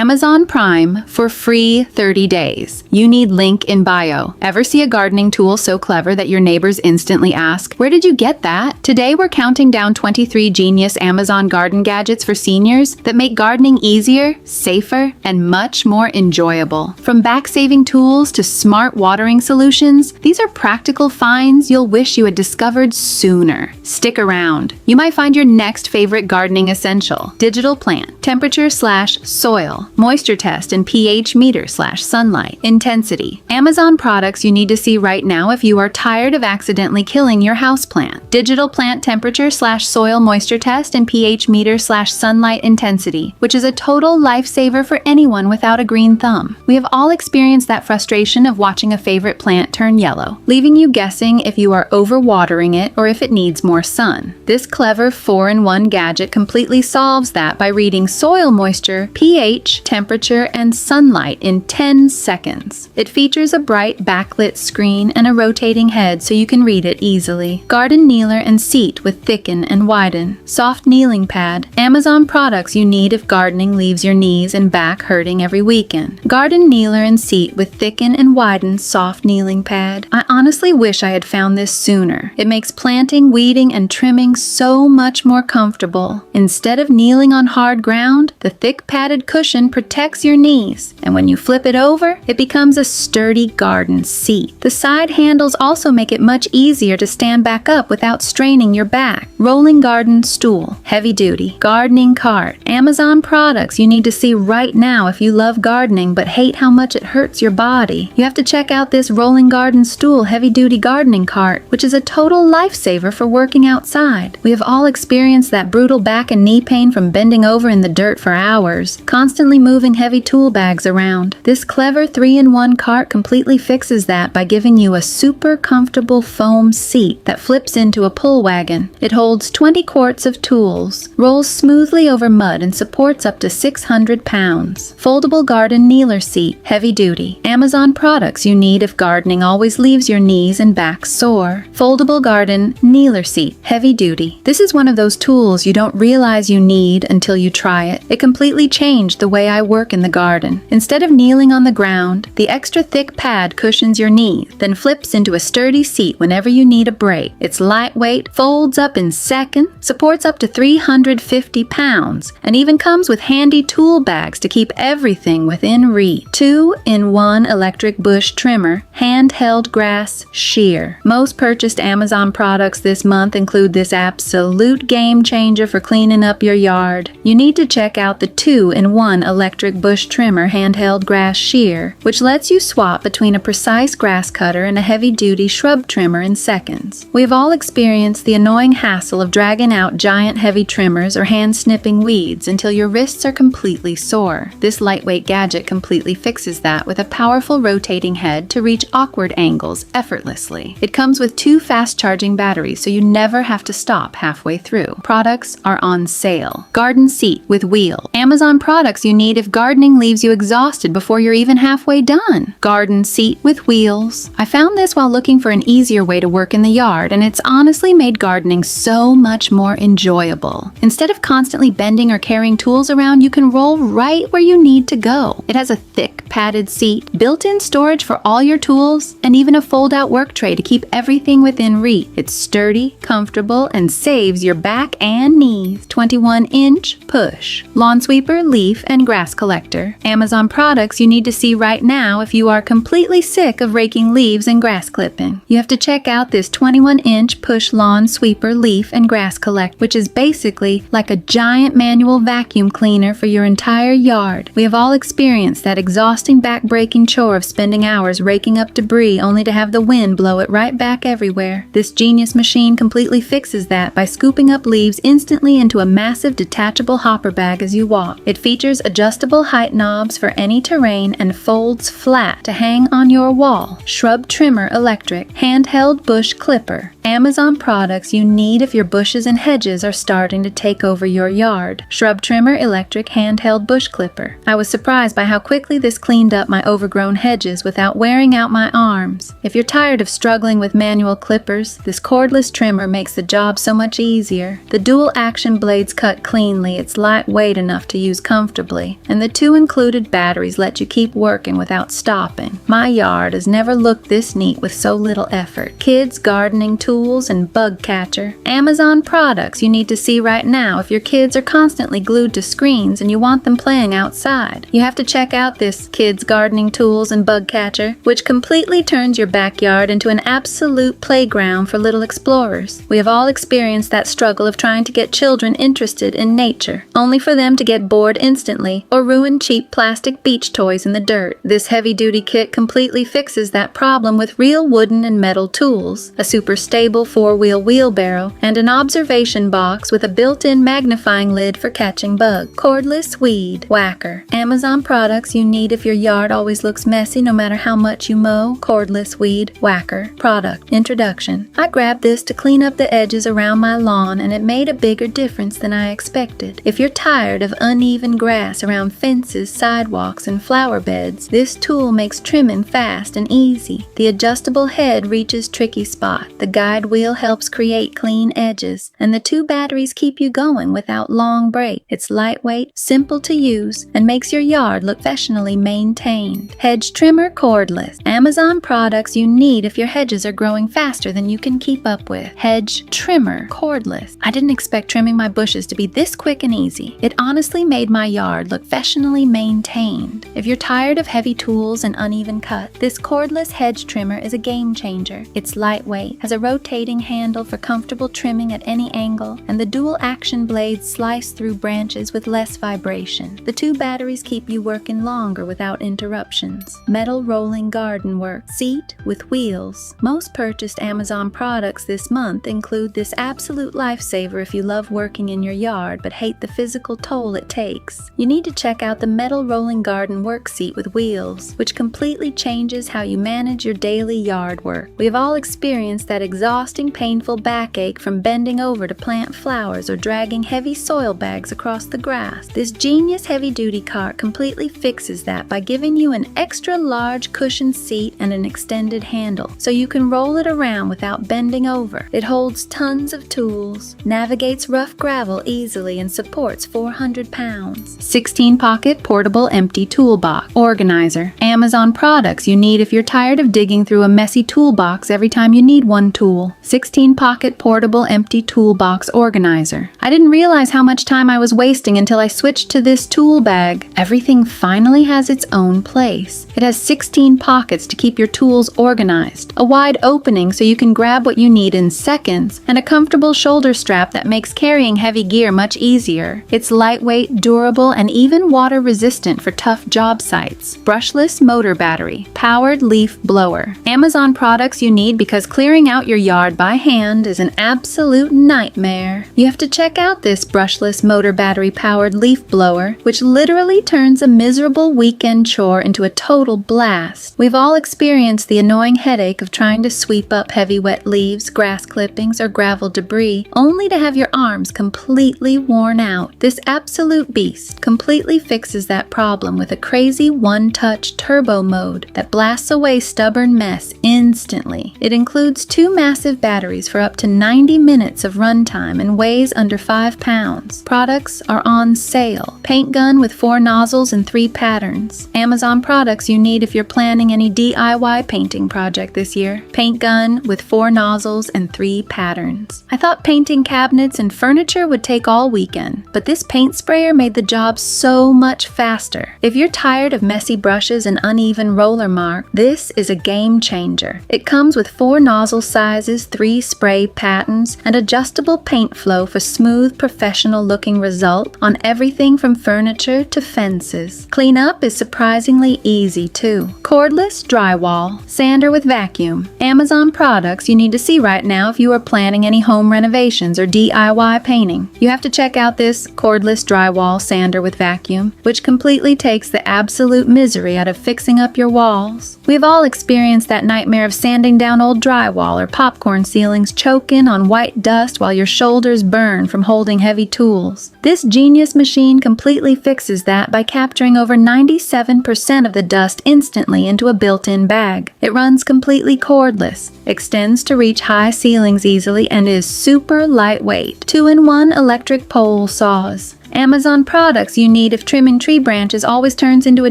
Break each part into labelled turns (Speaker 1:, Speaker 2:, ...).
Speaker 1: Amazon Prime for free 30 days. You need link in bio. Ever see a gardening tool so clever that your neighbors instantly ask, "Where did you get that?" Today we're counting down 23 genius Amazon garden gadgets for seniors that make gardening easier, safer, and much more enjoyable. From back-saving tools to smart watering solutions, these are practical finds you'll wish you had discovered sooner. Stick around. You might find your next favorite gardening essential: digital plant, temperature/soil, moisture test, and pH meter/sunlight, intensity. Amazon products you need to see right now if you are tired of accidentally killing your houseplant. Digital plant temperature/soil moisture test and pH meter/sunlight intensity, which is a total lifesaver for anyone without a green thumb. We have all experienced that frustration of watching a favorite plant turn yellow, leaving you guessing if you are overwatering it or if it needs more sun. This clever 4-in-1 gadget completely solves that by reading soil moisture, pH, temperature, and sunlight in 10 seconds. It features a bright backlit screen and a rotating head so you can read it easily. Garden kneeler and seat with Thicken and Widen. Soft kneeling pad. Amazon products you need if gardening leaves your knees and back hurting every weekend. Garden kneeler and seat with Thicken and Widen soft kneeling pad. I honestly wish I had found this sooner. It makes planting, weeding, and trimming so much more comfortable. Instead of kneeling on hard ground, the thick padded cushion protects your knees, and when you flip it over, it becomes a sturdy garden seat. The side handles also make it much easier to stand back up without straining your back. Rolling garden stool. Heavy duty. Gardening cart. Amazon products you need to see right now if you love gardening but hate how much it hurts your body. You have to check out this rolling garden stool heavy duty gardening cart, which is a total lifesaver for working outside. We have all experienced that brutal back and knee pain from bending over in the dirt for hours, constantly moving heavy tool bags around. This clever 3-in-1 cart completely fixes that by giving you a super comfortable foam seat that flips into a pull wagon. It holds 20 quarts of tools, rolls smoothly over mud, and supports up to 600 pounds. Foldable garden kneeler seat, heavy duty. Amazon products you need if gardening always leaves your knees and back sore. Foldable garden kneeler seat, heavy duty. This is one of those tools you don't realize you need until you try it. It completely changed the way I work in the garden. Instead of kneeling on the ground, the extra thick pad cushions your knees, then flips into a sturdy seat whenever you need a break. It's lightweight, folds up in seconds, supports up to 350 pounds, and even comes with handy tool bags to keep everything within reach. 2-in-1 electric bush trimmer, handheld grass shear. Most purchased Amazon products this month include this absolute game changer for cleaning up your yard. You need to check out the 2-in-1 electric bush trimmer handheld grass shear, which lets you swap between a precise grass cutter and a heavy-duty shrub trimmer in seconds. We've all experienced the annoying hassle of dragging out giant heavy trimmers or hand-snipping weeds until your wrists are completely sore. This lightweight gadget completely fixes that with a powerful rotating head to reach awkward angles effortlessly. It comes with 2 fast-charging batteries so you never have to stop halfway through. Products are on sale. Garden seat with wheel. Amazon products you need if gardening leaves you exhausted before you're even halfway done. Garden seat with wheels. I found this while looking for an easier way to work in the yard, and it's honestly made gardening so much more enjoyable. Instead of constantly bending or carrying tools around, you can roll right where you need to go. It has a thick padded seat, built-in storage for all your tools, and even a fold-out work tray to keep everything within reach. It's sturdy, comfortable, and saves your back and knees. 21-inch push. Lawn sweeper, leaf, and grass collector. Amazon products you need to see right now if you are completely sick of raking leaves and grass clipping. You have to check out this 21-inch push lawn sweeper, leaf, and grass collector, which is basically like a giant manual vacuum cleaner for your entire yard. We have all experienced that exhausting back-breaking chore of spending hours raking up debris only to have the wind blow it right back everywhere. This genius machine completely fixes that by scooping up leaves instantly into a massive detachable hopper bag as you walk. It features adjustable height knobs for any terrain and folds flat to hang on your wall. Shrub trimmer electric, handheld bush clipper. Amazon products you need if your bushes and hedges are starting to take over your yard. Shrub Trimmer Electric Handheld Bush Clipper. I was surprised by how quickly this cleaned up my overgrown hedges without wearing out my arms. If you're tired of struggling with manual clippers, this cordless trimmer makes the job so much easier. The dual action blades cut cleanly, it's lightweight enough to use comfortably, and the 2 included batteries let you keep working without stopping. My yard has never looked this neat with so little effort. Kids, gardening tools, and bug catcher. Amazon products you need to see right now if your kids are constantly glued to screens and you want them playing outside. You have to check out this kids gardening tools and bug catcher, which completely turns your backyard into an absolute playground for little explorers. We have all experienced that struggle of trying to get children interested in nature, only for them to get bored instantly or ruin cheap plastic beach toys in the dirt. This heavy-duty kit completely fixes that problem with real wooden and metal tools, a super stable 4-wheel wheelbarrow, and an observation box with a built-in magnifying lid for catching bugs. Cordless weed whacker. Amazon products you need if your yard always looks messy no matter how much you mow. Cordless weed whacker. Product introduction. I grabbed this to clean up the edges around my lawn, and it made a bigger difference than I expected. If you're tired of uneven grass around fences, sidewalks, and flower beds, this tool makes trimming fast and easy. The adjustable head reaches tricky spot. The guide wheel helps create clean edges, and the 2 batteries keep you going without long breaks. It's lightweight, simple to use, and makes your yard look professionally maintained. Hedge trimmer cordless. Amazon products you need if your hedges are growing faster than you can keep up with. Hedge trimmer cordless. I didn't expect trimming my bushes to be this quick and easy. It honestly made my yard look professionally maintained. If you're tired of heavy tools and uneven cut, this cordless hedge trimmer is a game changer. It's lightweight, has a rotating handle for comfortable trimming at any angle, and the dual action blades slice through branches with less vibration. The 2 batteries keep you working longer without interruptions. Metal rolling garden work. Seat with wheels. Most purchased Amazon products this month include this absolute lifesaver if you love working in your yard but hate the physical toll it takes. You need to check out the metal rolling garden work seat with wheels, which completely changes how you manage your daily yard work. We have all experienced that exhausting, painful backache from bending over to plant flowers or dragging heavy soil bags across the grass. This genius heavy-duty cart completely fixes that by giving you an extra large cushioned seat and an extended handle, so you can roll it around without bending over. It holds tons of tools, navigates rough gravel easily, and supports 400 pounds. 16-pocket portable empty toolbox organizer. Amazon products you need if you're tired of digging through a messy toolbox every time you need one tool. 16-pocket portable empty toolbox organizer. I didn't realize how much time I was wasting until I switched to this tool bag. Everything finally has its own place. It has 16 pockets to keep your tools organized, a wide opening so you can grab what you need in seconds, and a comfortable shoulder strap that makes carrying heavy gear much easier. It's lightweight, durable, and even water resistant for tough job sites. Brushless motor battery. Powered leaf blower. Amazon products you need because clearing out your yard by hand is an absolute nightmare. You have to check out this brushless motor battery powered leaf blower, which literally turns a miserable weekend chore into a total blast. We've all experienced the annoying headache of trying to sweep up heavy wet leaves, grass clippings, or gravel debris, only to have your arms completely worn out. This absolute beast completely fixes that problem with a crazy one-touch turbo mode that blasts away stubborn mess instantly. It includes 2 massive batteries for up to 90 minutes of runtime and weighs under 5 pounds. Products are on sale. Paint gun with 4 nozzles and 3 patterns. Amazon products you need if you're planning any DIY painting project this year. Paint gun with 4 nozzles and 3 patterns. I thought painting cabinets and furniture would take all weekend, but this paint sprayer made the job so much faster. If you're tired of messy brushes and uneven roller mark, this is a game changer. It comes with 4 nozzle sizes, 3 spray patterns, and adjustable paint flow for smooth, professional-looking result on everything from furniture to fences. Cleanup is surprisingly easy too. Cordless drywall. Sander with vacuum. Amazon products you need to see right now if you are planning any home renovations or DIY painting. You have to check out this cordless drywall sander with vacuum, which completely takes the absolute misery out of fixing up your walls. We've all experienced that nightmare of sanding down old drywall or pop popcorn ceilings choke in on white dust while your shoulders burn from holding heavy tools. This genius machine completely fixes that by capturing over 97% of the dust instantly into a built-in bag. It runs completely cordless, extends to reach high ceilings easily, and is super lightweight. 2-in-1 electric pole saws. Amazon products you need if trimming tree branches always turns into a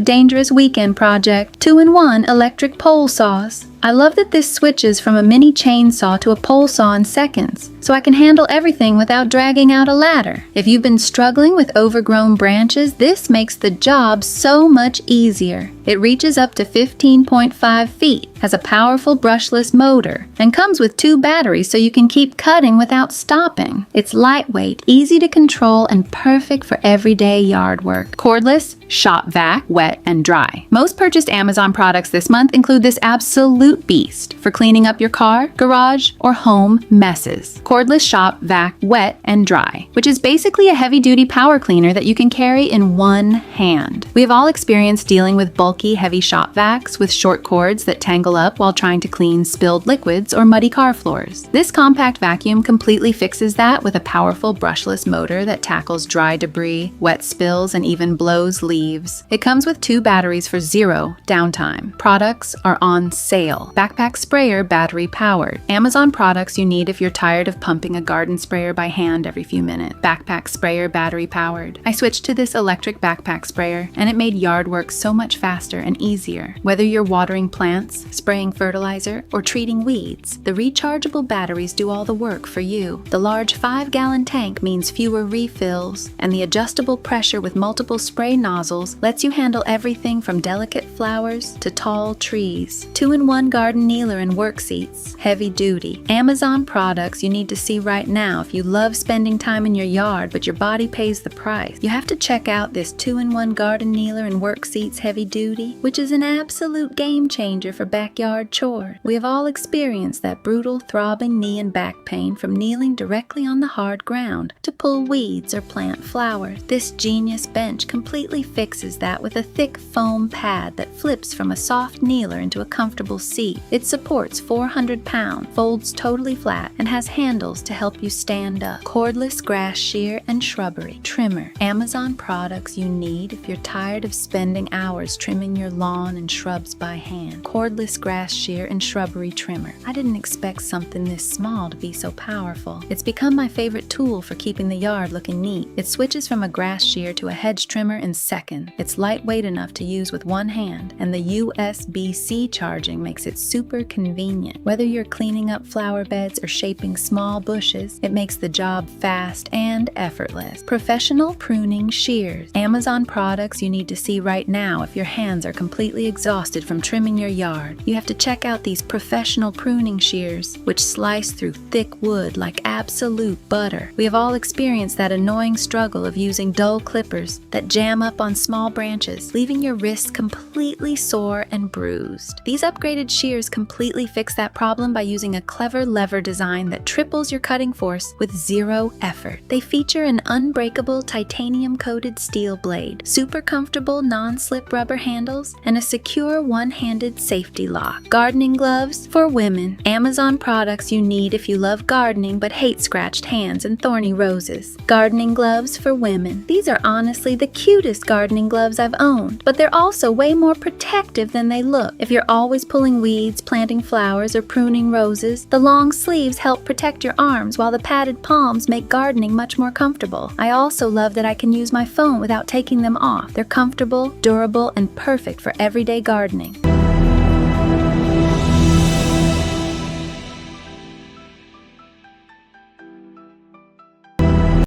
Speaker 1: dangerous weekend project. 2-in-1 electric pole saws. I love that this switches from a mini chainsaw to a pole saw in seconds, so I can handle everything without dragging out a ladder. If you've been struggling with overgrown branches, this makes the job so much easier. It reaches up to 15.5 feet, has a powerful brushless motor, and comes with 2 batteries so you can keep cutting without stopping. It's lightweight, easy to control, and perfect for everyday yard work. Cordless, shop vac, wet, and dry. Most purchased Amazon products this month include this absolute beast for cleaning up your car, garage, or home messes. Cordless shop vac, wet, and dry, which is basically a heavy-duty power cleaner that you can carry in one hand. We have all experienced dealing with bulky, heavy shop vacs with short cords that tangle up while trying to clean spilled liquids or muddy car floors. This compact vacuum completely fixes that with a powerful brushless motor that tackles dry debris, wet spills, and even blows leaves. It comes with 2 batteries for 0 downtime. Products are on sale. Backpack sprayer, battery powered. Amazon products you need if you're tired of pumping a garden sprayer by hand every few minutes. Backpack sprayer, battery powered. I switched to this electric backpack sprayer, and it made yard work so much faster and easier. Whether you're watering plants, spraying fertilizer, or treating weeds, the rechargeable batteries do all the work for you. The large 5-gallon tank means fewer refills, and the adjustable pressure with multiple spray nozzles lets you handle everything from delicate flowers to tall trees. 2-in-1 garden kneeler and WorkSeats. Heavy duty. Amazon products you need to see right now if you love spending time in your yard but your body pays the price. You have to check out this 2-in-1 garden kneeler and WorkSeats heavy duty, which is an absolute game changer for backyard chores. We have all experienced that brutal, throbbing knee and back pain from kneeling directly on the hard ground to pull weeds or plant flowers. This genius bench completely fixes that with a thick foam pad that flips from a soft kneeler into a comfortable seat. It supports 400 pounds, folds totally flat, and has handles to help you stand up. Cordless grass shear and shrubbery trimmer. Amazon products you need if you're tired of spending hours trimming your lawn and shrubs by hand. Cordless grass shear and shrubbery trimmer. I didn't expect something this small to be so powerful. It's become my favorite tool for keeping the yard looking neat. It switches from a grass shear to a hedge trimmer in seconds. It's lightweight enough to use with one hand, and the USB-C charging makes it super convenient. Whether you're cleaning up flower beds or shaping small bushes, it makes the job fast and effortless. Professional pruning shears. Amazon products you need to see right now if your hands are completely exhausted from trimming your yard. You have to check out these professional pruning shears, which slice through thick wood like absolute butter. We have all experienced that annoying struggle of using dull clippers that jam up on small branches, leaving your wrists completely sore and bruised. These upgraded shears completely fix that problem by using a clever lever design that triples your cutting force with 0 effort. They feature an unbreakable titanium-coated steel blade, super comfortable non-slip rubber handles, and a secure one-handed safety lock. Gardening gloves for women. Amazon products you need if you love gardening but hate scratched hands and thorny roses. Gardening gloves for women. These are honestly the cutest gardening gloves I've owned, but they're also way more protective than they look. If you're always pulling weeds, planting flowers, or pruning roses, the long sleeves help protect your arms while the padded palms make gardening much more comfortable. I also love that I can use my phone without taking them off. They're comfortable, durable, and perfect for everyday gardening.